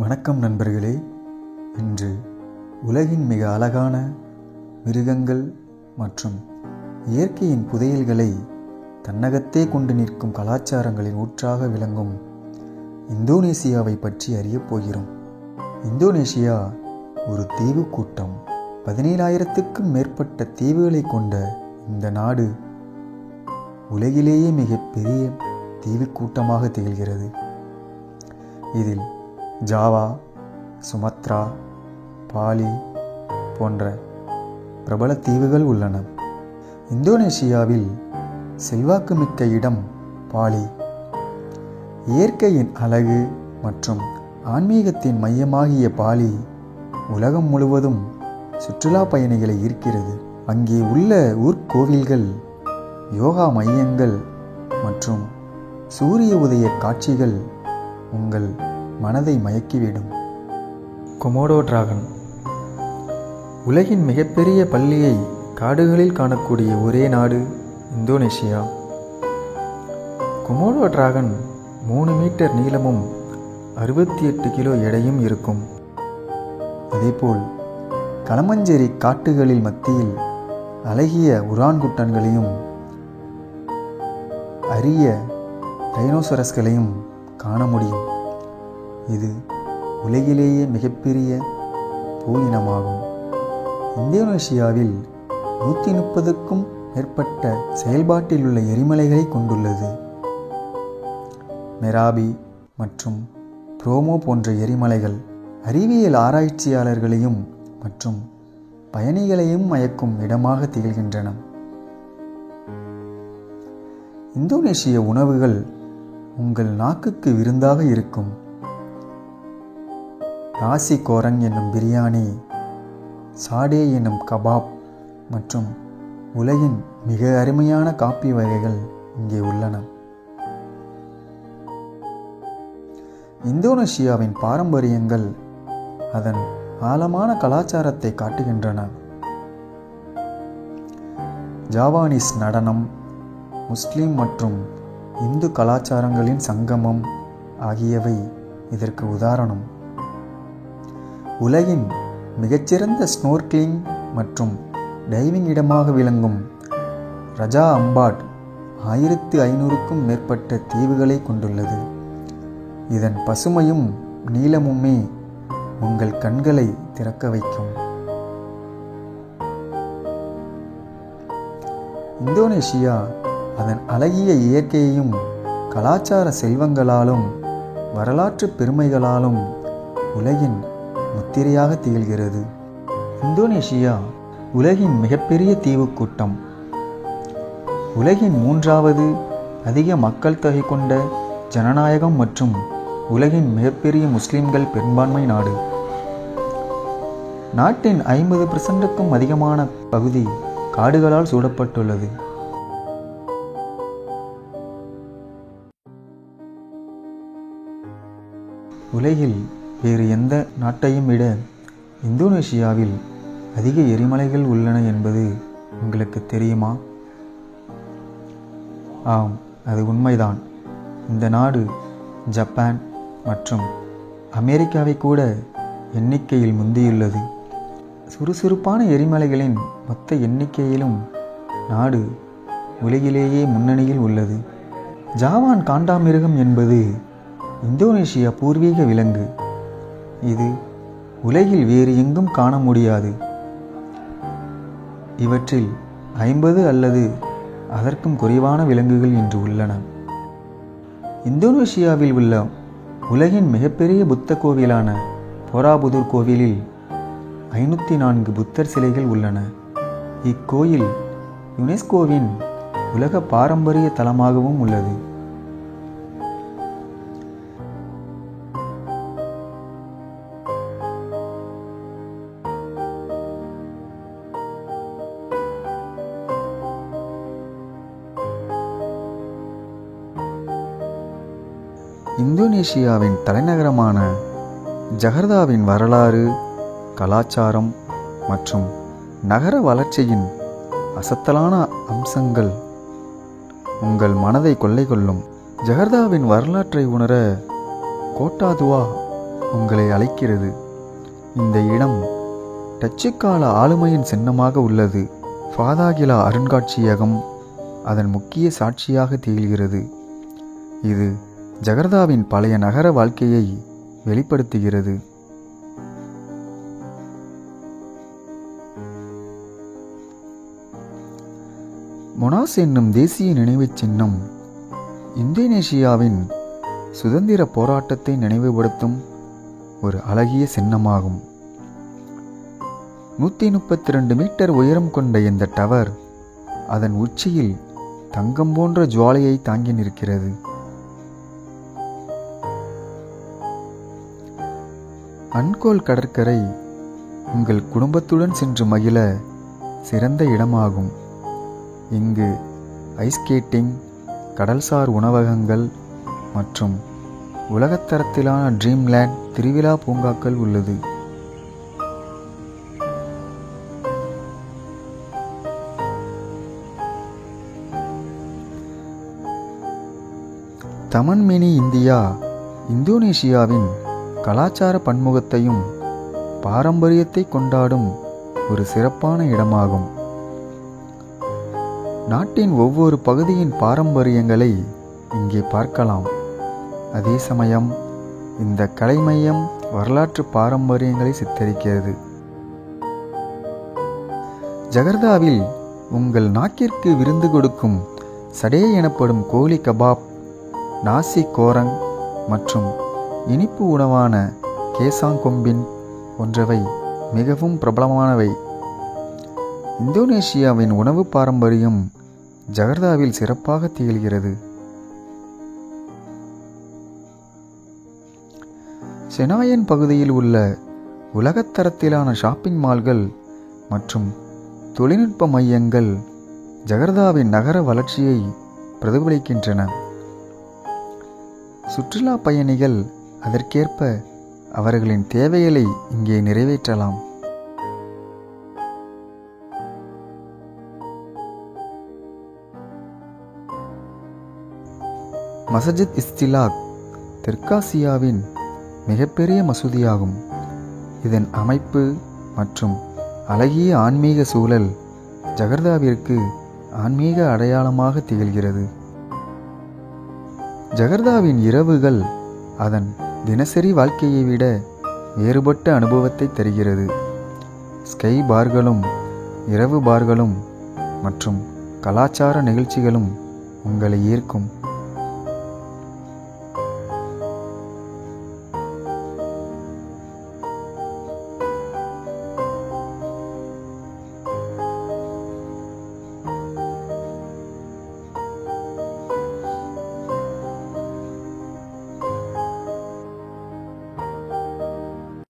வணக்கம் நண்பர்களே. இன்று உலகின் மிக அழகான மிருகங்கள் மற்றும் இயற்கையின் புதையல்களை தன்னகத்தே கொண்டு நிற்கும் கலாச்சாரங்களின் ஊற்றாக விளங்கும் இந்தோனேசியாவை பற்றி அறியப் போகிறோம். இந்தோனேசியா ஒரு தீவு கூட்டம். 17,000க்கும் மேற்பட்ட தீவுகளை கொண்ட இந்த நாடு உலகிலேயே மிகப்பெரிய தீவு கூட்டமாக திகழ்கிறது. இதில் ஜாவா, சுமத்ரா, பாலி போன்ற பிரபல தீவுகள் உள்ளன. இந்தோனேசியாவில் செல்வாக்குமிக்க இடம் பாலி. இயற்கையின் அழகு மற்றும் ஆன்மீகத்தின் மையமாகிய பாலி உலகம் முழுவதும் சுற்றுலா பயணிகளை ஈர்க்கிறது. அங்கே உள்ள ஊர்கோவில்கள், யோகா மையங்கள் மற்றும் சூரிய உதய காட்சிகள் உங்கள் மனதை மயக்கிவிடும். Komodo dragon. உலகின் மிகப்பெரிய பல்லியை காடுகளில் காணக்கூடிய ஒரே நாடு இந்தோனேசியா. கொமோடோ டிராகன் 3 மீட்டர் நீளமும் 68 கிலோ எடையும் இருக்கும். அதேபோல் களமஞ்சேரி காட்டுகளில் மத்தியில் அழகிய உரான்குட்டன்களையும் அரிய ரைனோசரஸ்களையும் காண முடியும். இது உலகிலேயே மிகப்பெரிய பூயினமாகும். இந்தோனேசியாவில் 130க்கும் மேற்பட்ட செயல்பாட்டில் உள்ள எரிமலைகளை கொண்டுள்ளது. மெராபி மற்றும் புரோமோ போன்ற எரிமலைகள் அறிவியல் ஆராய்ச்சியாளர்களையும் மற்றும் பயணிகளையும் மயக்கும் இடமாக திகழ்கின்றன. இந்தோனேசிய உணவுகள் உங்கள் நாக்குக்கு விருந்தாக இருக்கும். நாசி கோரங் என்னும் பிரியாணி, சாடே என்னும் கபாப் மற்றும் உலகின் மிக அருமையான காபி வகைகள் இங்கே உள்ளன. இந்தோனேசியாவின் பாரம்பரியங்கள் அதன் ஆழமான கலாச்சாரத்தை காட்டுகின்றன. ஜாவானீஸ் நடனம், முஸ்லிம் மற்றும் இந்து கலாச்சாரங்களின் சங்கமம் ஆகியவை இதற்கு உதாரணம். உலகின் மிகச்சிறந்த ஸ்னோர்க்லிங் மற்றும் டைவிங் இடமாக விளங்கும் ரஜா அம்பாட் 1500க்கும் மேற்பட்ட தீவுகளை கொண்டுள்ளது. இதன் பசுமையும் நீளமுமே உங்கள் கண்களை திறக்க வைக்கும். இந்தோனேசியா அதன் அழகிய இயற்கையையும் கலாச்சார செல்வங்களாலும் வரலாற்று பெருமைகளாலும் உலகின் முத்திரையாக திகழ்கிறது. இந்தோனேசியா உலகின் மிகப்பெரிய தீவுக்கூட்டம். உலகின் 3வது அதிக மக்கள் தொகை கொண்ட ஜனநாயகம் மற்றும் உலகின் மிகப்பெரிய முஸ்லிம்கள் பெரும்பான்மை நாடு. நாட்டின் 50%க்கும் அதிகமான பகுதி காடுகளால் சூழப்பட்டுள்ளது. உலகில் வேறு எந்த நாட்டையும் விட இந்தோனேசியாவில் அதிக எரிமலைகள் உள்ளன என்பது உங்களுக்கு தெரியுமா? ஆம், அது உண்மைதான். இந்த நாடு ஜப்பான் மற்றும் அமெரிக்காவை கூட எண்ணிக்கையில் முந்தியுள்ளது. சுறுசுறுப்பான எரிமலைகளின் மொத்த எண்ணிக்கையிலும் நாடு உலகிலேயே முன்னணியில் உள்ளது. ஜாவான் காண்டாமிருகம் என்பது இந்தோனேசியா பூர்வீக விலங்கு. இது உலகில் வேறு எங்கும் காண முடியாது. இவற்றில் 50 அல்லது அதற்கும் குறைவான விலங்குகள் இன்று உள்ளன. இந்தோனேசியாவில் உள்ள உலகின் மிகப்பெரிய புத்த கோவிலான போராபுதூர் கோவிலில் 504 புத்தர் சிலைகள் உள்ளன. இக்கோயில் யுனெஸ்கோவின் உலக பாரம்பரிய தலமாகவும் உள்ளது. இந்தோனேசியாவின் தலைநகரமான ஜகர்தாவின் வரலாறு, கலாச்சாரம் மற்றும் நகர வளர்ச்சியின் அசத்தலான அம்சங்கள் உங்கள் மனதை கொள்ளை கொள்ளும். ஜகர்தாவின் வரலாற்றை உணர கோட்டா துவா உங்களை அழைக்கிறது. இந்த இடம் டச்சு கால ஆளுமையின் சின்னமாக உள்ளது. ஃபாதாகிலா அருங்காட்சியகம் அதன் முக்கிய சாட்சியாக திகழ்கிறது. இது ஜகர்தாவின் பழைய நகர வாழ்க்கையை வெளிப்படுத்துகிறது. மொனாஸ் என்னும் தேசிய நினைவுச் சின்னம் இந்தோனேஷியாவின் சுதந்திர போராட்டத்தை நினைவுபடுத்தும் ஒரு அழகிய சின்னமாகும். 132 மீட்டர் உயரம் கொண்ட இந்த டவர் அதன் உச்சியில் தங்கம் போன்ற ஜுவாலையை தாங்கி நிற்கிறது. அன்கோல் கடற்கரை உங்கள் குடும்பத்துடன் சென்று மகிழ சிறந்த இடமாகும். இங்கு ஐஸ் ஸ்கேட்டிங், கடல்சார் உணவகங்கள் மற்றும் உலகத்தரத்திலான ட்ரீம்லேண்ட் திருவிழா பூங்காக்கள் உள்ளது. தமன் மினி இந்தியா இந்தோனேஷியாவின் கலாச்சார பன்முகத்தையும் பாரம்பரியத்தை கொண்டாடும் ஒரு சிறப்பான இடமாகும். நாட்டின் ஒவ்வொரு பகுதியின் பாரம்பரியங்களை இங்கே பார்க்கலாம். அதே சமயம் இந்த கலை மையம் வரலாற்று பாரம்பரியங்களை சித்தரிக்கிறது. ஜகர்தாவில் உங்கள் நாக்கிற்கு விருந்து கொடுக்கும் சடே எனப்படும் கோழி கபாப், நாசி கோரங் மற்றும் இனிப்பு உணவான கேசாங் கொம்பின் போன்றவை மிகவும் பிரபலமானவை. இந்தோனேஷியாவின் உணவு பாரம்பரியம் ஜகர்தாவில் சிறப்பாக திகழ்கிறது. செனாயன் பகுதியில் உள்ள உலகத்தரத்திலான ஷாப்பிங் மால்கள் மற்றும் தொழில்நுட்ப மையங்கள் ஜகர்தாவின் நகர வளர்ச்சியை பிரதிபலிக்கின்றன. சுற்றுலா பயணிகள் அதற்கேற்ப அவர்களின் தேவைகளை இங்கே நிறைவேற்றலாம். மஸ்ஜித் இஸ்திலாக் தெற்காசியாவின் மிகப்பெரிய மசூதியாகும். இதன் அமைப்பு மற்றும் அழகிய ஆன்மீக சூழல் ஜகர்தாவிற்கு ஆன்மீக அடையாளமாக திகழ்கிறது. ஜகர்தாவின் இரவுகள் அதன் தினசரி வாழ்க்கையை விட வேறுபட்ட அனுபவத்தை தருகிறது. ஸ்கை பார்களும் இரவு பார்களும் மற்றும் கலாச்சார நிகழ்ச்சிகளும் உங்களை ஈர்க்கும்.